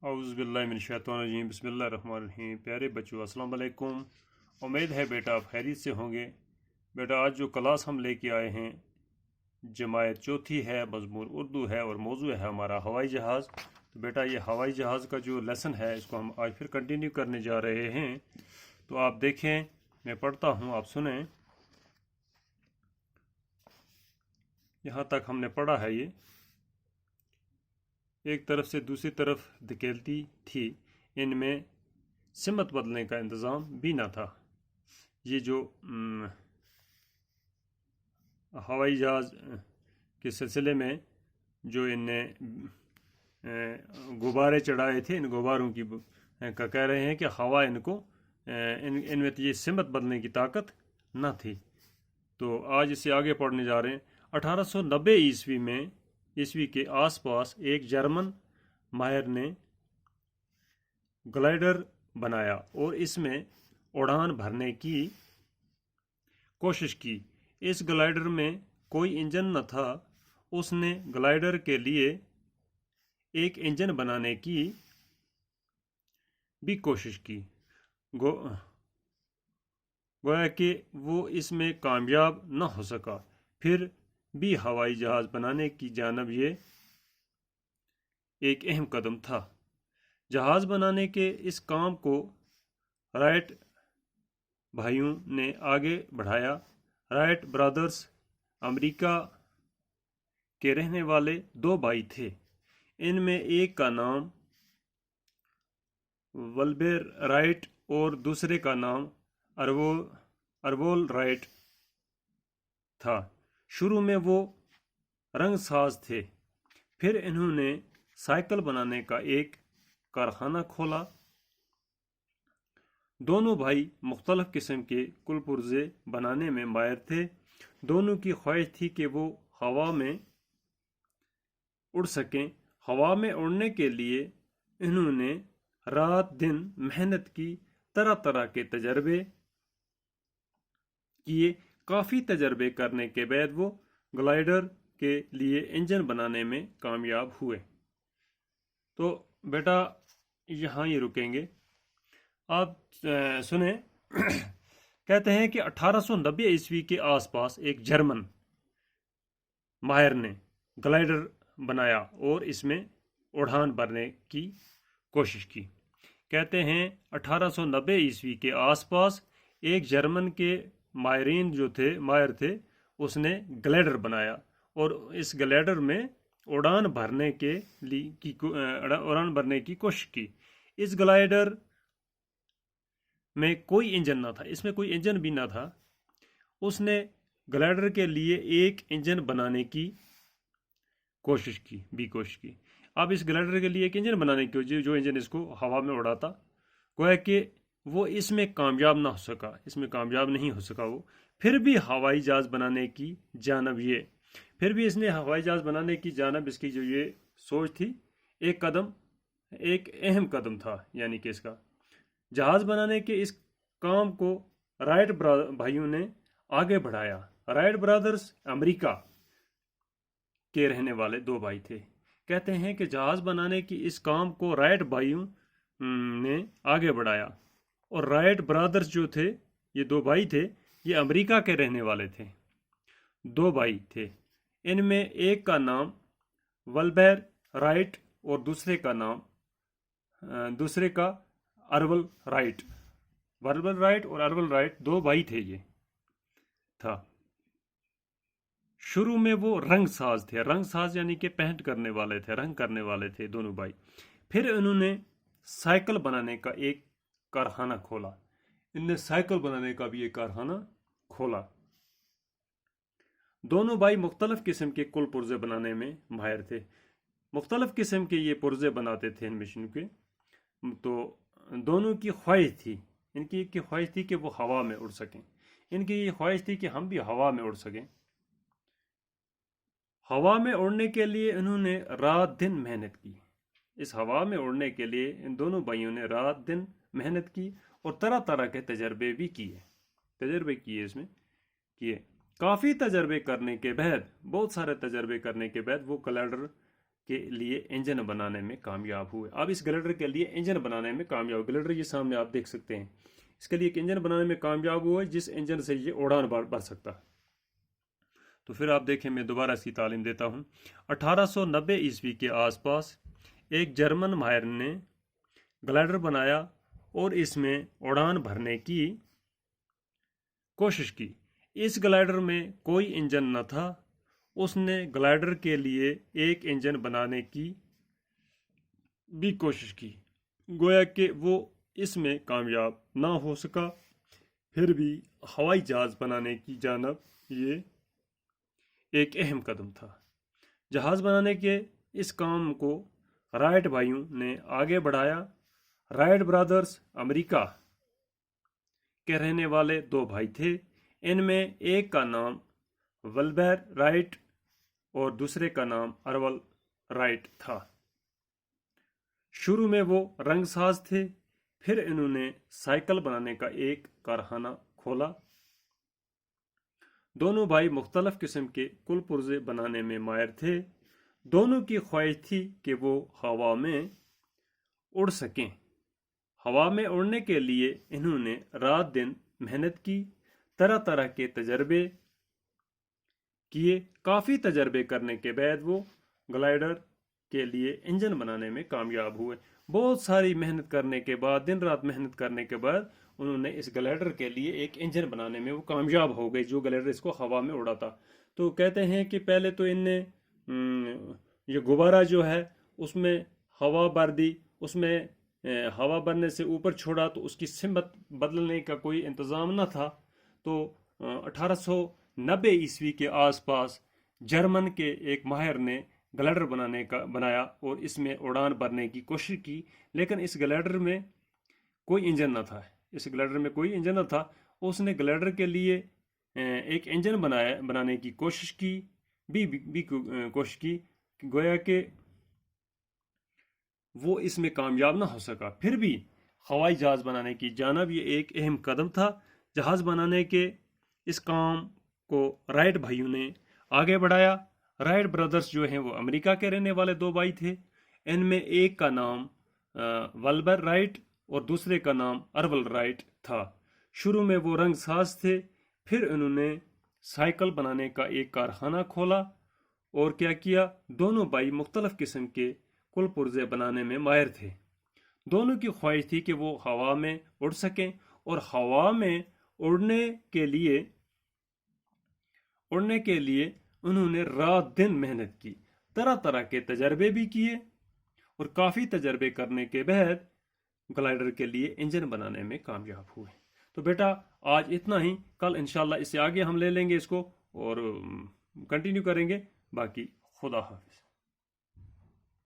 اعوذ باللہ من الشیطان الرجیم بسم اللہ الرحمن الرحیم۔ پیارے بچوں السلام علیکم۔ امید ہے بیٹا آپ خیریت سے ہوں گے۔ بیٹا آج جو کلاس ہم لے کے آئے ہیں جماعت چوتھی ہے، مضمون اردو ہے اور موضوع ہے ہمارا ہوائی جہاز۔ تو بیٹا یہ ہوائی جہاز کا جو لیسن ہے اس کو ہم آج پھر کنٹینیو کرنے جا رہے ہیں۔ تو آپ دیکھیں، میں پڑھتا ہوں، آپ سنیں۔ یہاں تک ہم نے پڑھا ہے، یہ ایک طرف سے دوسری طرف دھکیلتی تھی، ان میں سمت بدلنے کا انتظام بھی نہ تھا۔ یہ جو ہوائی جہاز کے سلسلے میں جو ان نے غبارے چڑھائے تھے، ان غباروں کی کا کہہ رہے ہیں کہ ہوا ان کو ان میں یہ سمت بدلنے کی طاقت نہ تھی۔ تو آج اسے آگے پڑھنے جا رہے ہیں۔ 1890 عیسوی کے آس پاس ایک جرمن ماہر نے گلائیڈر بنایا اور اس میں اڑان بھرنے کی کوشش کی۔ اس گلائیڈر میں کوئی انجن نہ تھا۔ اس نے گلائیڈر کے لیے ایک انجن بنانے کی بھی کوشش کی، گویا کہ وہ اس میں کامیاب نہ ہو سکا۔ پھر بھی ہوائی جہاز بنانے کی جانب یہ ایک اہم قدم تھا۔ جہاز بنانے کے اس کام کو رائٹ بھائیوں نے آگے بڑھایا۔ رائٹ برادرز امریکہ کے رہنے والے دو بھائی تھے۔ ان میں ایک کا نام ولبر رائٹ اور دوسرے کا نام ارول رائٹ تھا۔ شروع میں وہ رنگ ساز تھے، پھر انہوں نے سائیکل بنانے کا ایک کارخانہ کھولا۔ دونوں بھائی مختلف قسم کے کل پرزے بنانے میں ماہر تھے۔ دونوں کی خواہش تھی کہ وہ ہوا میں اڑ سکیں۔ ہوا میں اڑنے کے لیے انہوں نے رات دن محنت کی، طرح طرح کے تجربے کیے۔ کافی تجربے کرنے کے بعد وہ گلائیڈر کے لیے انجن بنانے میں کامیاب ہوئے۔ تو بیٹا یہاں ہی رکیں گے، آپ سنیں۔ کہتے ہیں کہ 1890 عیسوی کے آس پاس ایک جرمن ماہر نے گلائیڈر بنایا اور اس میں اڑان بھرنے کی کوشش کی۔ کہتے ہیں 1890 عیسوی کے آس پاس ایک جرمن کے ماہر تھے، اس نے گلائیڈر بنایا اور اس گلائیڈر میں اڑان بھرنے کی کوشش کی۔ اس گلائیڈر میں کوئی انجن نہ تھا، اس میں کوئی انجن بھی نہ تھا۔ اس نے گلائیڈر کے لیے ایک انجن بنانے کی کوشش کی۔ اب اس گلائیڈر کے لیے ایک انجن بنانے کی جو انجن اس کو ہوا میں اڑاتا، گویا کہ وہ اس میں کامیاب نہ ہو سکا، اس میں کامیاب نہیں ہو سکا وہ۔ پھر بھی ہوائی جہاز بنانے کی جانب اس نے ہوائی جہاز بنانے کی جانب اس کی جو یہ سوچ تھی، ایک اہم قدم تھا، یعنی کہ اس کا جہاز بنانے کے اس کام کو رائٹ بھائیوں نے آگے بڑھایا۔ رائٹ برادرز امریکہ کے رہنے والے دو بھائی تھے۔ کہتے ہیں کہ جہاز بنانے کی اس کام کو رائٹ بھائیوں نے آگے بڑھایا، اور رائٹ برادرز جو تھے، یہ دو بھائی تھے، یہ امریکہ کے رہنے والے تھے۔ دو بھائی تھے، ان میں ایک کا نام ولبر رائٹ اور دوسرے کا ارول رائٹ۔ ولبر رائٹ اور ارول رائٹ دو بھائی تھے یہ تھا۔ شروع میں وہ رنگ ساز تھے، رنگ ساز یعنی کہ پینٹ کرنے والے تھے، رنگ کرنے والے تھے دونوں بھائی۔ پھر انہوں نے سائیکل بنانے کا ایک کارخانہ کھولا۔ دونوں بھائی مختلف قسم کے کل پرزے بنانے میں ماہر تھے۔ مختلف قسم کے یہ پرزے بناتے تھے ان مشینوں کے۔ تو دونوں کی خواہش تھی، ان کی خواہش تھی کہ وہ ہوا میں اڑ سکیں۔ ان کی یہ خواہش تھی کہ ہم بھی ہوا میں اڑ سکیں۔ ہوا میں اڑنے کے لیے انہوں نے رات دن محنت کی۔ اس ہوا میں اڑنے کے لیے ان دونوں بھائیوں نے رات دن محنت کی اور طرح طرح کے تجربے بھی کیے اس میں کیے۔ کافی تجربے کرنے کے بعد، بہت سارے تجربے کرنے کے بعد وہ گلائیڈر کے لیے انجن بنانے میں کامیاب ہوئے. اب اس گلیڈر کے لیے انجن بنانے میں کامیاب. گلیڈر یہ سامنے آپ دیکھ سکتے ہیں. اس کے لیے ایک انجن بنانے میں کامیاب ہوئے جس انجن سے یہ اڑان بھر سکتا. تو پھر آپ دیکھیں میں دوبارہ اس کی تعلیم دیتا ہوں. 1890 عیسوی کے آس پاس ایک جرمن ماہر نے گلائڈر بنایا اور اس میں اڑان بھرنے کی کوشش کی. اس گلائڈر میں کوئی انجن نہ تھا. اس نے گلائڈر کے لیے ایک انجن بنانے کی بھی کوشش کی. گویا کہ وہ اس میں کامیاب نہ ہو سکا. پھر بھی ہوائی جہاز بنانے کی جانب یہ ایک اہم قدم تھا. جہاز بنانے کے اس کام کو رائٹ بھائیوں نے آگے بڑھایا. رائٹ برادرز امریکہ کے رہنے والے دو بھائی تھے. ان میں ایک کا نام ولبر رائٹ اور دوسرے کا نام ارول رائٹ تھا. شروع میں وہ رنگ ساز تھے. پھر انہوں نے سائیکل بنانے کا ایک کارخانہ کھولا. دونوں بھائی مختلف قسم کے کل پرزے بنانے میں ماہر تھے. دونوں کی خواہش تھی کہ وہ ہوا میں اڑ سکیں. ہوا میں اڑنے کے لیے انہوں نے رات دن محنت کی. طرح طرح کے تجربے کیے. کافی تجربے کرنے کے بعد وہ گلائڈر کے لیے انجن بنانے میں کامیاب ہوئے. بہت ساری محنت کرنے کے بعد، دن رات محنت کرنے کے بعد انہوں نے اس گلائڈر کے لیے ایک انجن بنانے میں وہ کامیاب ہو گئے جو گلائڈر اس کو ہوا میں اڑاتا. تو کہتے ہیں کہ پہلے تو ان نے یہ غبارہ جو ہے اس میں ہوا بھر دی. اس میں ہوا بھرنے سے اوپر چھوڑا تو اس کی سمت بدلنے کا کوئی انتظام نہ تھا. تو 1890 عیسوی کے آس پاس جرمن کے ایک ماہر نے گلائڈر بنایا اور اس میں اڑان بھرنے کی کوشش کی. لیکن اس گلائڈر میں کوئی انجن نہ تھا. اس نے گلائڈر کے لیے ایک انجن بنانے کی کوشش کی کوشش کی. گویا کہ وہ اس میں کامیاب نہ ہو سکا. پھر بھی ہوائی جہاز بنانے کی جانب یہ ایک اہم قدم تھا. جہاز بنانے کے اس کام کو رائٹ بھائیوں نے آگے بڑھایا. رائٹ برادرز جو ہیں وہ امریکہ کے رہنے والے دو بھائی تھے. ان میں ایک کا نام ولبر رائٹ اور دوسرے کا نام ارول رائٹ تھا. شروع میں وہ رنگ ساز تھے. پھر انہوں نے سائیکل بنانے کا ایک کارخانہ کھولا. اور کیا کیا؟ دونوں بھائی مختلف قسم کے کل پرزے بنانے میں ماہر تھے. دونوں کی خواہش تھی کہ وہ ہوا میں اڑ سکیں اور ہوا میں اڑنے کے لیے انہوں نے رات دن محنت کی. طرح طرح کے تجربے بھی کیے اور کافی تجربے کرنے کے بعد گلائڈر کے لیے انجن بنانے میں کامیاب ہوئے. تو بیٹا آج اتنا ہی. کل انشاءاللہ اس سے آگے ہم لے لیں گے اس کو اور کنٹینیو کریں گے. باقی خدا حافظ.